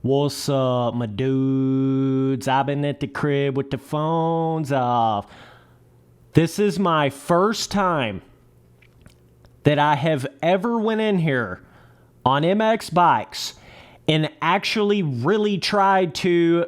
What's up, my dudes? I've been at the crib with the phones off. This is my first time that I have ever went in here on MX Bikes and actually really tried to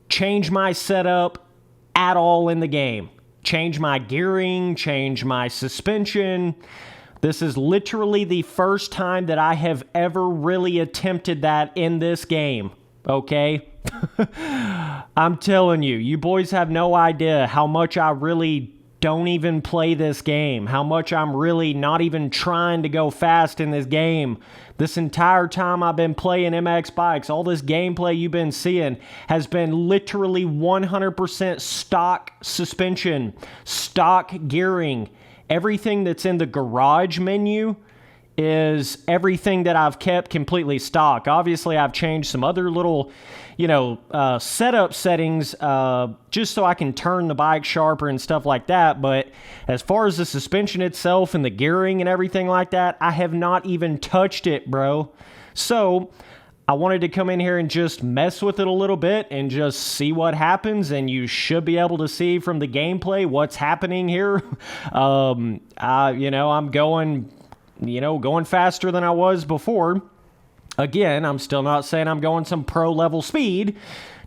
change my setup at all in the game. Change my gearing, change my suspension. This is literally the first time that I have ever really attempted that in this game, okay? I'm telling you, you boys have no idea how much I really don't even play this game, how much I'm really not even trying to go fast in this game. This entire time I've been playing MX Bikes, all this gameplay you've been seeing has been literally 100% stock suspension, stock gearing. Everything that's in the garage menu is everything that I've kept completely stock. Obviously, I've changed some other little, setup settings just so I can turn the bike sharper and stuff like that. But as far as the suspension itself and the gearing and everything like that, I have not even touched it, bro. So I wanted to come in here and just mess with it a little bit and just see what happens, and you should be able to see from the gameplay what's happening here. I'm going faster than I was before. Again, I'm still not saying I'm going some pro level speed.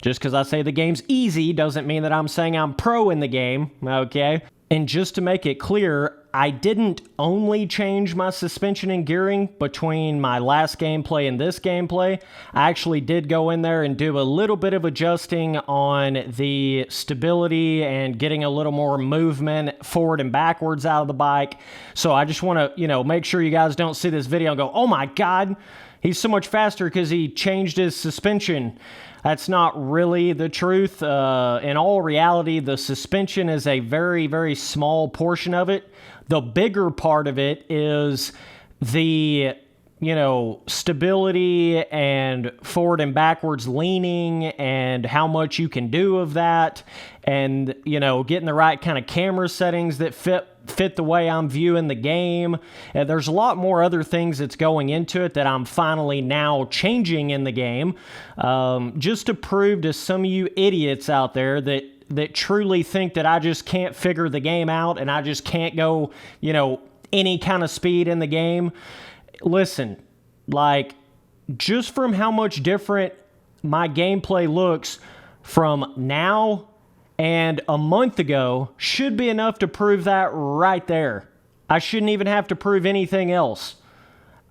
Just because I say the game's easy doesn't mean that I'm saying I'm pro in the game, okay? And just to make it clear, I didn't only change my suspension and gearing between my last gameplay and this gameplay. I actually did go in there and do a little bit of adjusting on the stability and getting a little more movement forward and backwards out of the bike. So I just want to, make sure you guys don't see this video and go, oh my God, he's so much faster because he changed his suspension. That's not really the truth. In all reality, the suspension is a very, very small portion of it. The bigger part of it is the, stability and forward and backwards leaning and how much you can do of that, and, getting the right kind of camera settings that fit the way I'm viewing the game. And there's a lot more other things that's going into it that I'm finally now changing in the game, just to prove to some of you idiots out there that truly think that I just can't figure the game out and I just can't go, any kind of speed in the game. Listen, just from how much different my gameplay looks from now and a month ago should be enough to prove that right there. I shouldn't even have to prove anything else.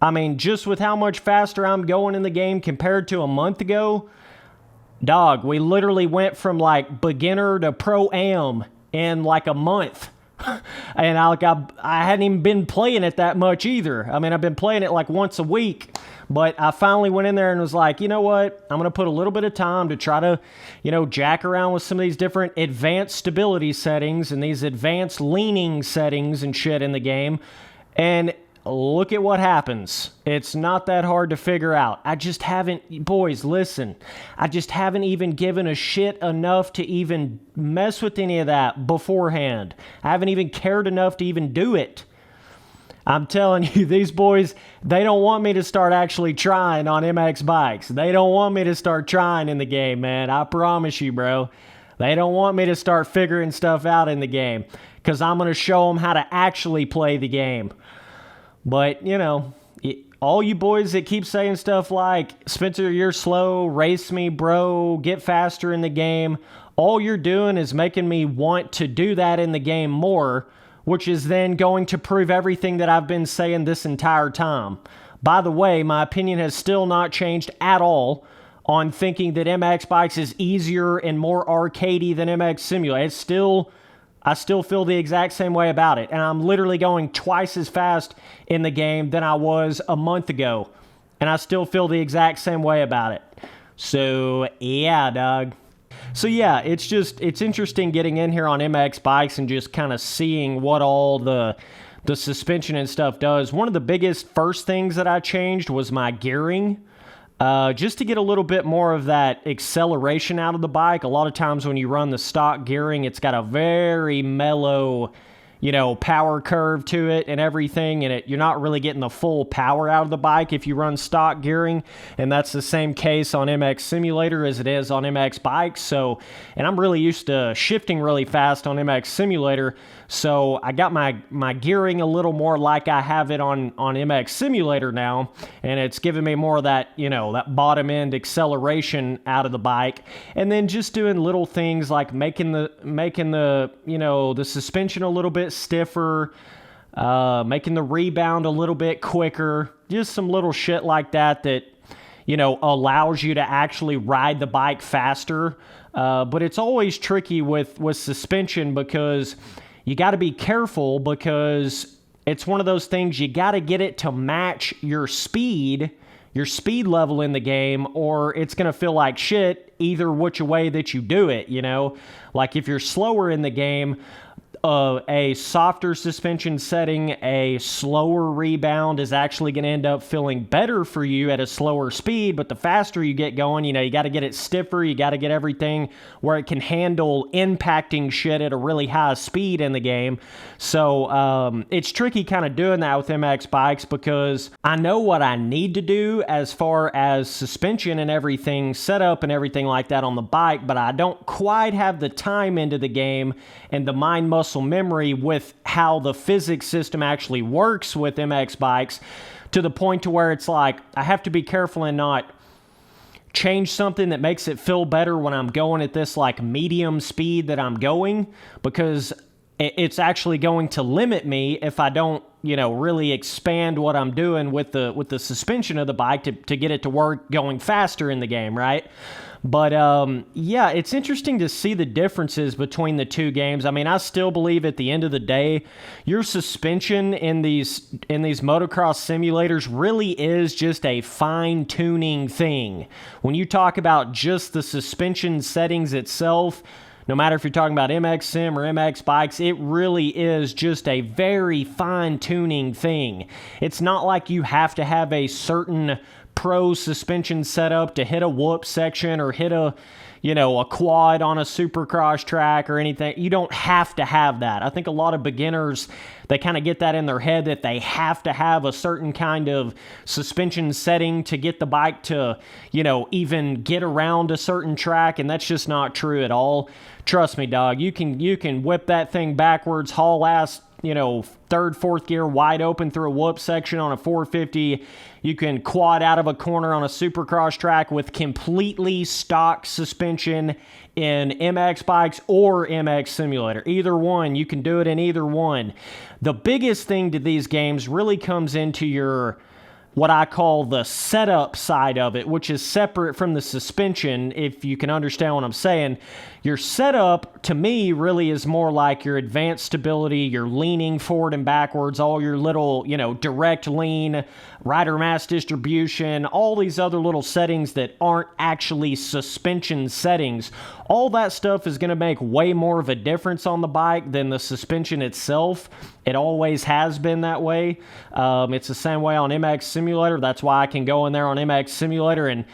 I mean, just with how much faster I'm going in the game compared to a month ago, dog, we literally went from beginner to pro-am in a month. And I hadn't even been playing it that much either. I mean, I've been playing it once a week. But I finally went in there and was like, you know what? I'm going to put a little bit of time to try to, jack around with some of these different advanced stability settings and these advanced leaning settings and shit in the game. And look at what happens. It's not that hard to figure out. I just haven't, boys, listen. I just haven't even given a shit enough to even mess with any of that beforehand. I haven't even cared enough to even do it. I'm telling you, these boys, they don't want me to start actually trying on MX Bikes. They don't want me to start trying in the game, man. I promise you, bro. They don't want me to start figuring stuff out in the game because I'm going to show them how to actually play the game. But, all you boys that keep saying stuff like, Spencer, you're slow, race me, bro, get faster in the game, all you're doing is making me want to do that in the game more, which is then going to prove everything that I've been saying this entire time. By the way, my opinion has still not changed at all on thinking that MX Bikes is easier and more arcadey than MX Simulator. I still feel the exact same way about it, and I'm literally going twice as fast in the game than I was a month ago, and I still feel the exact same way about it. So, yeah, dog. So yeah, it's interesting getting in here on MX Bikes and just kind of seeing what all the suspension and stuff does. One of the biggest first things that I changed was my gearing, just to get a little bit more of that acceleration out of the bike. A lot of times when you run the stock gearing, it's got a very mellow, power curve to it and everything, and you're not really getting the full power out of the bike if you run stock gearing, and that's the same case on MX Simulator as it is on MX bikes. So, and I'm really used to shifting really fast on MX Simulator, so I got my gearing a little more like I have it on MX Simulator now, and it's giving me more of that, that bottom end acceleration out of the bike, and then just doing little things like making the the suspension a little bit stiffer, making the rebound a little bit quicker, just some little shit like that allows you to actually ride the bike faster. But it's always tricky with suspension, because you got to be careful, because it's one of those things, you got to get it to match your speed level in the game, or it's going to feel like shit either which way that you do it, Like if you're slower in the game, a softer suspension setting, a slower rebound is actually going to end up feeling better for you at a slower speed. But the faster you get going, you got to get it stiffer. You got to get everything where it can handle impacting shit at a really high speed in the game. So it's tricky kind of doing that with MX bikes, because I know what I need to do as far as suspension and everything, setup and everything like that on the bike, but I don't quite have the time into the game and the mind muscle memory with how the physics system actually works with MX bikes, to the point to where it's like I have to be careful and not change something that makes it feel better when I'm going at this like medium speed that I'm going, because it's actually going to limit me if I don't really expand what I'm doing with the suspension of the bike to get it to work going faster in the game, right? But yeah, it's interesting to see the differences between the two games. I mean, I still believe at the end of the day, your suspension in these motocross simulators really is just a fine-tuning thing. When you talk about just the suspension settings itself, no matter if you're talking about MX Sim or MX bikes, it really is just a very fine-tuning thing. It's not like you have to have a certain pro suspension setup to hit a whoop section or hit a quad on a Supercross track or anything. You don't have to have that. I think a lot of beginners, they kind of get that in their head that they have to have a certain kind of suspension setting to get the bike to, even get around a certain track, and that's just not true at all. Trust me, dog. You can whip that thing backwards, haul ass, third, fourth gear wide open through a whoop section on a 450. You can quad out of a corner on a Supercross track with completely stock suspension in MX bikes or MX Simulator. Either one, you can do it in either one. The biggest thing to these games really comes into what I call the setup side of it, which is separate from the suspension, if you can understand what I'm saying. Your setup, to me, really is more like your advanced stability, your leaning forward and backwards, all your little, direct lean, rider mass distribution, all these other little settings that aren't actually suspension settings. All that stuff is going to make way more of a difference on the bike than the suspension itself. It always has been that way. It's the same way on MX Simulator. That's why I can go in there on MX Simulator and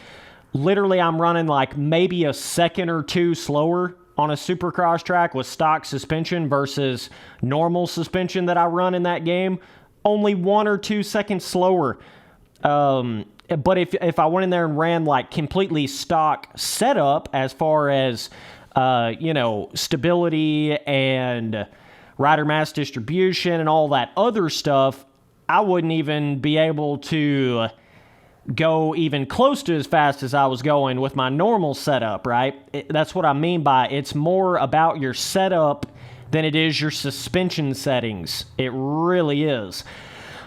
literally I'm running like maybe a second or two slower on a Supercross track with stock suspension versus normal suspension that I run in that game. Only 1 or 2 seconds slower. But if I went in there and ran like completely stock setup as far as, stability and rider mass distribution and all that other stuff, I wouldn't even be able to go even close to as fast as I was going with my normal setup, right? That's what I mean by it's more about your setup than it is your suspension settings. It really is.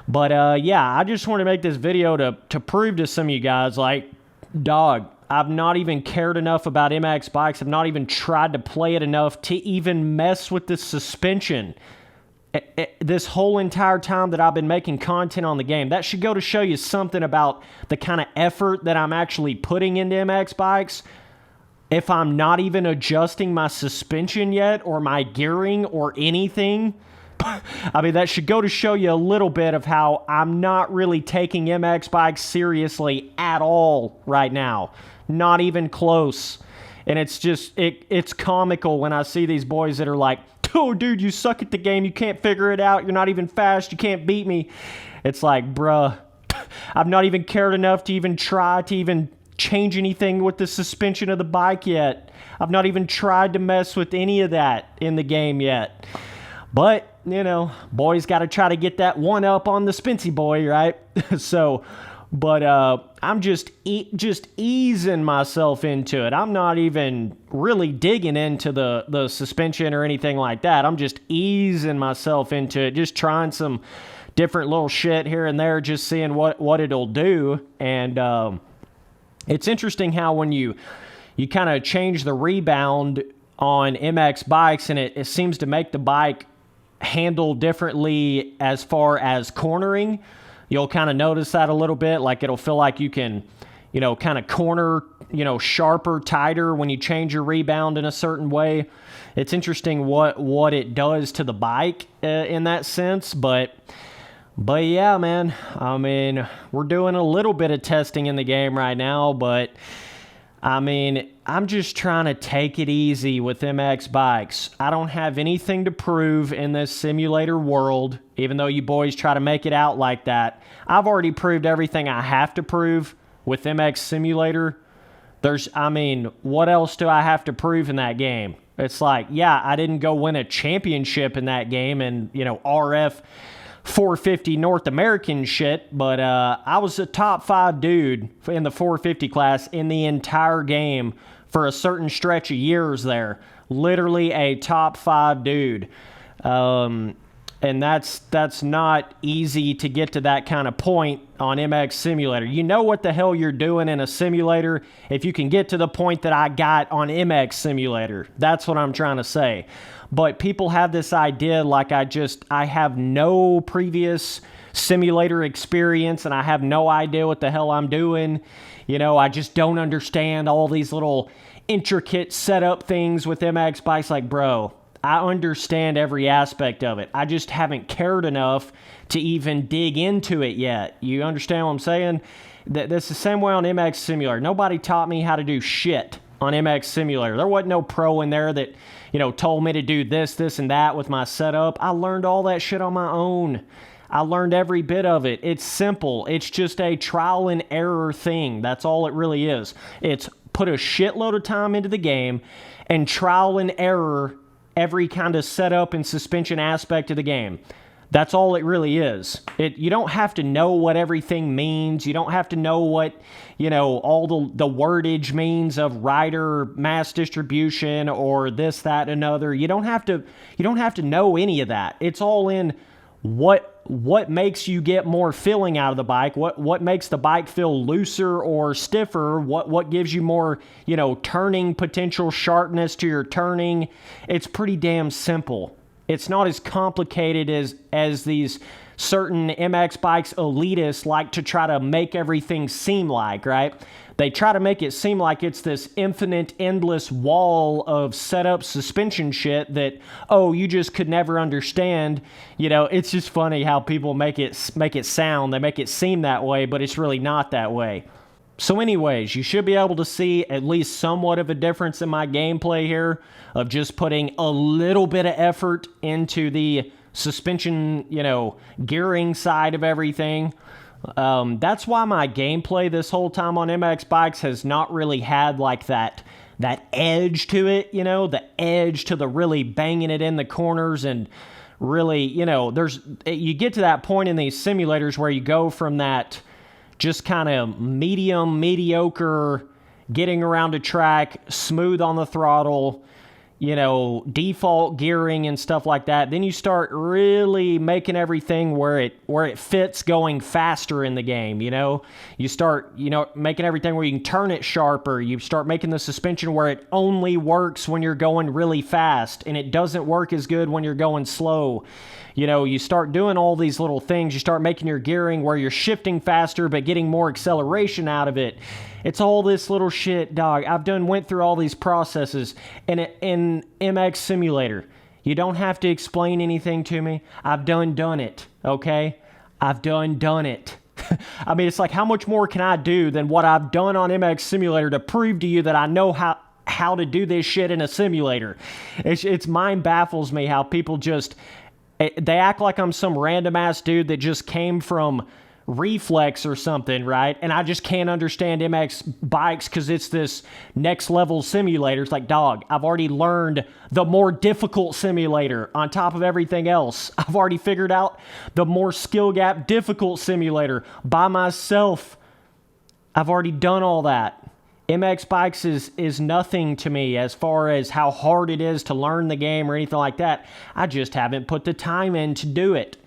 But yeah, I just want to make this video to prove to some of you guys, like, dog, I've not even cared enough about MX bikes. I've not even tried to play it enough to even mess with the suspension. This whole entire time that I've been making content on the game. That should go to show you something about the kind of effort that I'm actually putting into MX bikes. If I'm not even adjusting my suspension yet or my gearing or anything, I mean, that should go to show you a little bit of how I'm not really taking MX bikes seriously at all right now. Not even close. And it's just, it's comical when I see these boys that are like, oh, dude, you suck at the game. You can't figure it out. You're not even fast. You can't beat me. It's like, bruh, I've not even cared enough to even try to even change anything with the suspension of the bike yet. I've not even tried to mess with any of that in the game yet. But, you know, boys got to try to get that one up on the Spency boy, right? So, but I'm just easing myself into it. I'm not even really digging into the suspension or anything like that. I'm just easing myself into it, just trying some different little shit here and there, just seeing what it'll do. And it's interesting how when you kind of change the rebound on MX bikes, and it seems to make the bike handle differently as far as cornering. You'll kind of notice that a little bit, like it'll feel like you can, you know, kind of corner, you know, sharper, tighter when you change your rebound in a certain way. It's interesting what it does to the bike in that sense, but yeah, man, I mean, we're doing a little bit of testing in the game right now, but I mean, I'm just trying to take it easy with MX bikes. I don't have anything to prove in this simulator world, even though you boys try to make it out like that. I've already proved everything I have to prove with MX Simulator. What else do I have to prove in that game? It's like, yeah, I didn't go win a championship in that game and, you know, RF 450 North American shit, but I was a top 5 dude in the 450 class in the entire game for a certain stretch of years there. Literally a top 5 dude. And that's not easy to get to that kind of point on MX Simulator. You know what the hell you're doing in a simulator if you can get to the point that I got on MX Simulator. That's what I'm trying to say. But people have this idea like I have no previous simulator experience and I have no idea what the hell I'm doing. You know, I just don't understand all these little intricate setup things with MX bikes. Like, bro, I understand every aspect of it. I just haven't cared enough to even dig into it yet. You understand what I'm saying? That's the same way on MX Simulator. Nobody taught me how to do shit on MX Simulator. There wasn't no pro in there that, you know, told me to do this, and that with my setup. I learned all that shit on my own. I learned every bit of it. It's simple. It's just a trial and error thing. That's all it really is. It's put a shitload of time into the game and trial and error every kind of setup and suspension aspect of the game. That's all it really is. You don't have to know what everything means. You don't have to know what, you know, all the wordage means of rider mass distribution or this, that, and another. You don't have to know any of that. It's all in what makes you get more feeling out of the bike, what makes the bike feel looser or stiffer, what gives you more, you know, turning potential, sharpness to your turning. It's pretty damn simple. It's not as complicated as these certain MX bikes elitists like to try to make everything seem like, right? They try to make it seem like it's this infinite, endless wall of setup suspension shit that, oh, you just could never understand. You know, it's just funny how people make it sound, they make it seem that way, but it's really not that way. So anyways, you should be able to see at least somewhat of a difference in my gameplay here of just putting a little bit of effort into the suspension, you know, gearing side of everything. That's why my gameplay this whole time on MX bikes has not really had like that edge to it, you know, the edge to the really banging it in the corners and really, you know, you get to that point in these simulators where you go from that just kind of mediocre, getting around a track, smooth on the throttle, you know, default gearing and stuff like that. Then you start really making everything where it fits going faster in the game, you know? You start, you know, making everything where you can turn it sharper. You start making the suspension where it only works when you're going really fast and it doesn't work as good when you're going slow. You know, you start doing all these little things. You start making your gearing where you're shifting faster but getting more acceleration out of it. It's all this little shit, dog. Went through all these processes in MX Simulator. You don't have to explain anything to me. I've done it, okay? I've done it. I mean, it's like, how much more can I do than what I've done on MX Simulator to prove to you that I know how how to do this shit in a simulator. It's mind baffles me how people just, they act like I'm some random ass dude that just came from Reflex or something, right? And I just can't understand MX bikes because it's this next level simulator. It's like, dog, I've already learned the more difficult simulator on top of everything else. I've already figured out the more skill gap difficult simulator by myself. I've already done all that. MX bikes is nothing to me as far as how hard it is to learn the game or anything like that. I just haven't put the time in to do it.